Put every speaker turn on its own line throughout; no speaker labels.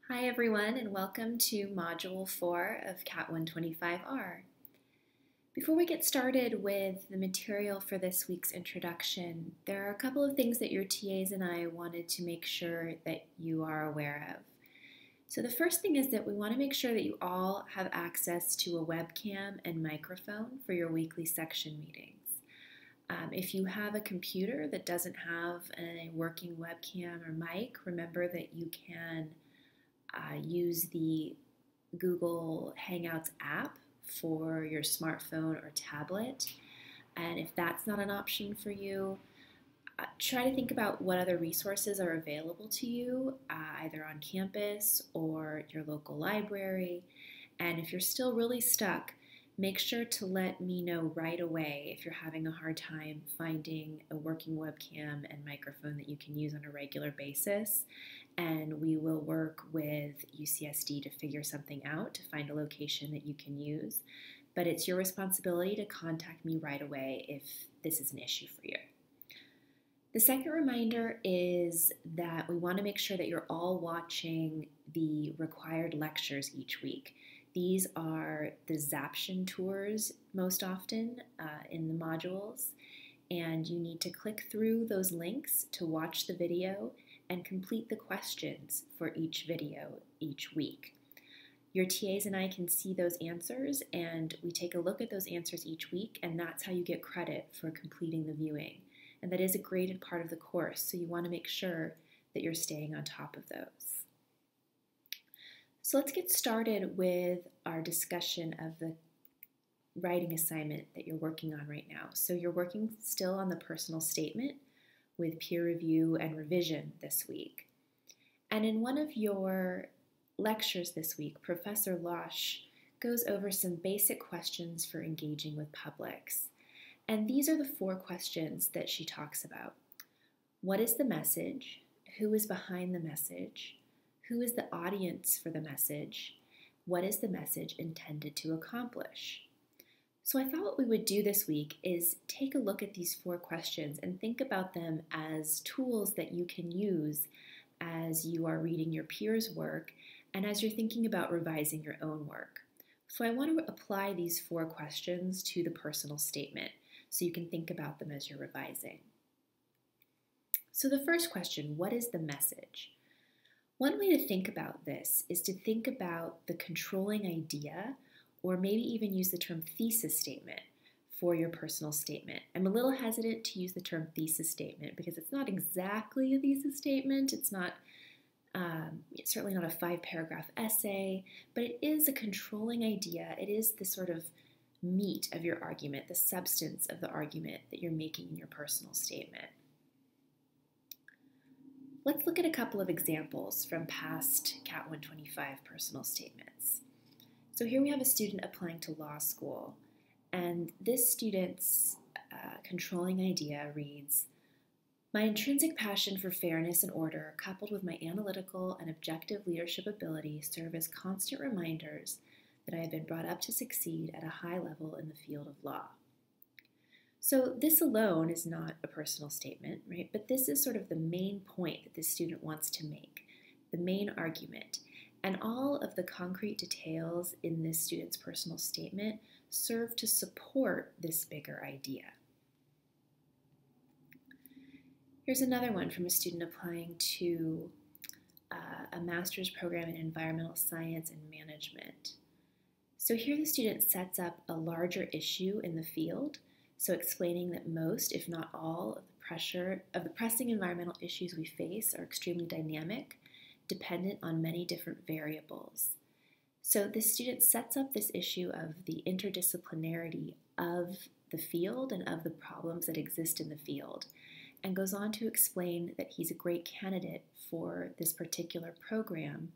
Hi everyone and welcome to Module 4 of CAT 125R. Before we get started with the material for this week's introduction, there are a couple of things that your TAs and I wanted to make sure that you are aware of. So the first thing is that we want to make sure that you all have access to a webcam and microphone for your weekly section meetings. If you have a computer that doesn't have a working webcam or mic, remember that you can use the Google Hangouts app for your smartphone or tablet. And if that's not an option for you, try to think about what other resources are available to you, either on campus or your local library. And if you're still really stuck, make sure to let me know right away if you're having a hard time finding a working webcam and microphone that you can use on a regular basis. And we will work with UCSD to figure something out, to find a location that you can use. But it's your responsibility to contact me right away if this is an issue for you. The second reminder is that we want to make sure that you're all watching the required lectures each week. These are the Zaption tours most often in the modules, and you need to click through those links to watch the video and complete the questions for each video each week. Your TAs and I can see those answers, and we take a look at those answers each week, and that's how you get credit for completing the viewing. And that is a graded part of the course, so you want to make sure that you're staying on top of those. So let's get started with our discussion of the writing assignment that you're working on right now. So you're working still on the personal statement with peer review and revision this week. And in one of your lectures this week, Professor Losh goes over some basic questions for engaging with publics. And these are the 4 questions that she talks about. What is the message? Who is behind the message? Who is the audience for the message? What is the message intended to accomplish? So I thought what we would do this week is take a look at these 4 questions and think about them as tools that you can use as you are reading your peers' work and as you're thinking about revising your own work. So I want to apply these 4 questions to the personal statement so you can think about them as you're revising. So the first question, what is the message? One way to think about this is to think about the controlling idea, or maybe even use the term thesis statement for your personal statement. I'm a little hesitant to use the term thesis statement because it's not exactly a thesis statement. It's certainly not a 5-paragraph essay, but it is a controlling idea. It is the sort of meat of your argument, the substance of the argument that you're making in your personal statement. Let's look at a couple of examples from past CAT 125 personal statements. So here we have a student applying to law school, and this student's controlling idea reads, "My intrinsic passion for fairness and order, coupled with my analytical and objective leadership ability, serve as constant reminders that I have been brought up to succeed at a high level in the field of law." So this alone is not a personal statement, right? But this is sort of the main point that this student wants to make, the main argument. And all of the concrete details in this student's personal statement serve to support this bigger idea. Here's another one from a student applying to a master's program in environmental science and management. So here the student sets up a larger issue in the field, so explaining that most, if not all, of the pressing environmental issues we face are extremely dynamic, dependent on many different variables. So this student sets up this issue of the interdisciplinarity of the field and of the problems that exist in the field, and goes on to explain that he's a great candidate for this particular program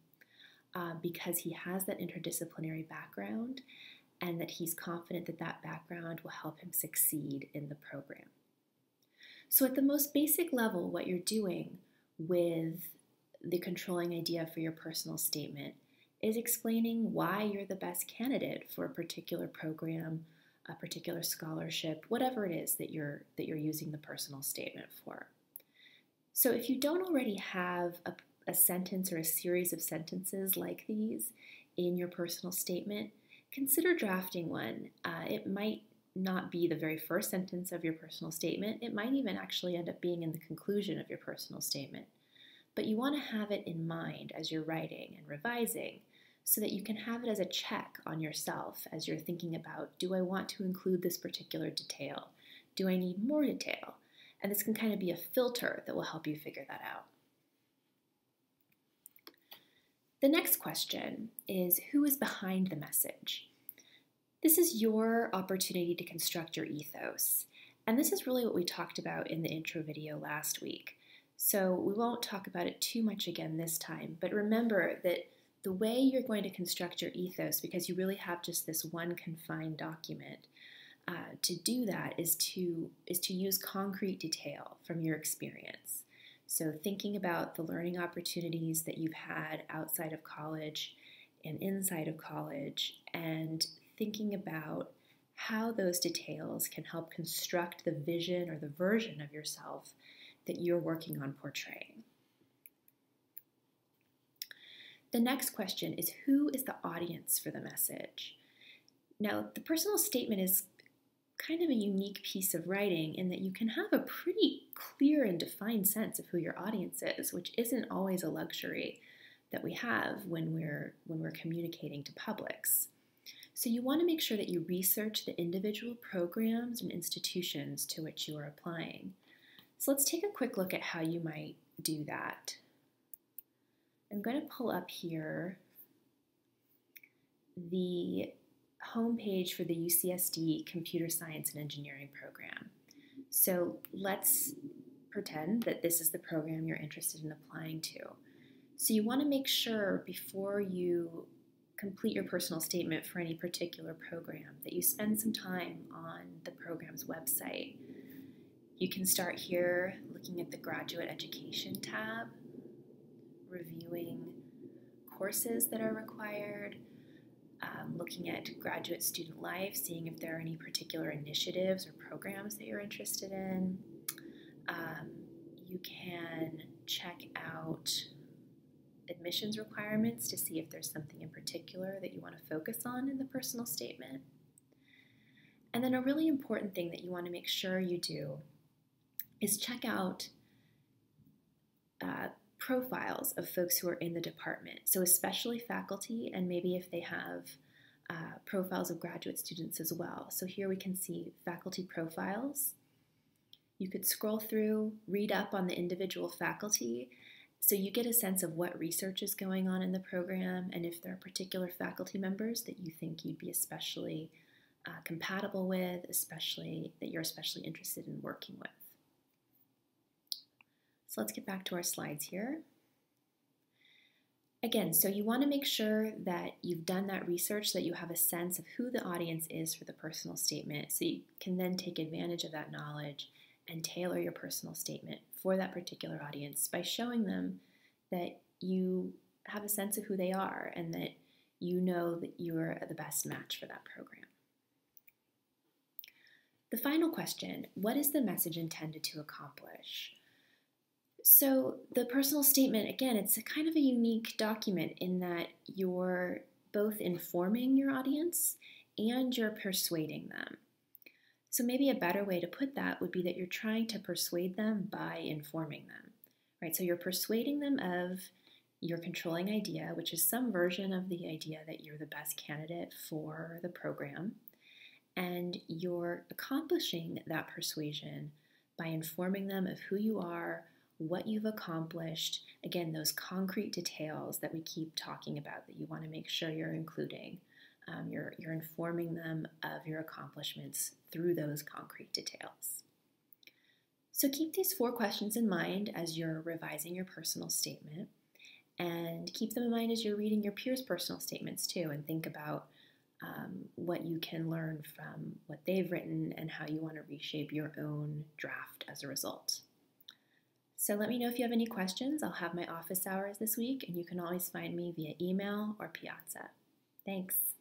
because he has that interdisciplinary background and that he's confident that that background will help him succeed in the program. So at the most basic level, what you're doing with the controlling idea for your personal statement is explaining why you're the best candidate for a particular program, a particular scholarship, whatever it is that you're using the personal statement for. So if you don't already have a sentence or a series of sentences like these in your personal statement, consider drafting one. It might not be the very first sentence of your personal statement. It might even actually end up being in the conclusion of your personal statement. But you want to have it in mind as you're writing and revising so that you can have it as a check on yourself as you're thinking about, do I want to include this particular detail? Do I need more detail? And this can kind of be a filter that will help you figure that out. The next question is, who is behind the message? This is your opportunity to construct your ethos. And this is really what we talked about in the intro video last week. So we won't talk about it too much again this time, but remember that the way you're going to construct your ethos, because you really have just this one confined document, to do that is to use concrete detail from your experience. So thinking about the learning opportunities that you've had outside of college and inside of college, and thinking about how those details can help construct the vision or the version of yourself that you're working on portraying. The next question is, who is the audience for the message? Now, the personal statement is kind of a unique piece of writing in that you can have a pretty clear and defined sense of who your audience is, which isn't always a luxury that we have when we're communicating to publics. So you want to make sure that you research the individual programs and institutions to which you are applying. So let's take a quick look at how you might do that. I'm going to pull up here the homepage for the UCSD Computer Science and Engineering program. So let's pretend that this is the program you're interested in applying to. So you want to make sure before you complete your personal statement for any particular program that you spend some time on the program's website. You can start here looking at the Graduate Education tab, reviewing courses that are required, looking at graduate student life, seeing if there are any particular initiatives or programs that you're interested in. You can check out admissions requirements to see if there's something in particular that you want to focus on in the personal statement. And then a really important thing that you want to make sure you do is check out profiles of folks who are in the department, so especially faculty, and maybe if they have profiles of graduate students as well. So here we can see faculty profiles. You could scroll through, read up on the individual faculty, so you get a sense of what research is going on in the program and if there are particular faculty members that you think you'd be especially compatible with, especially that you're especially interested in working with. So let's get back to our slides here. Again, so you want to make sure that you've done that research, that you have a sense of who the audience is for the personal statement, so you can then take advantage of that knowledge and tailor your personal statement for that particular audience by showing them that you have a sense of who they are and that you know that you're the best match for that program. The final question, what is the message intended to accomplish? So the personal statement, again, it's a kind of a unique document in that you're both informing your audience and you're persuading them. So maybe a better way to put that would be that you're trying to persuade them by informing them, right? So you're persuading them of your controlling idea, which is some version of the idea that you're the best candidate for the program, and you're accomplishing that persuasion by informing them of who you are, what you've accomplished, again, those concrete details that we keep talking about that you want to make sure you're including. You're informing them of your accomplishments through those concrete details. So keep these 4 questions in mind as you're revising your personal statement, and keep them in mind as you're reading your peers' personal statements too, and think about what you can learn from what they've written and how you want to reshape your own draft as a result. So let me know if you have any questions. I'll have my office hours this week, and you can always find me via email or Piazza. Thanks.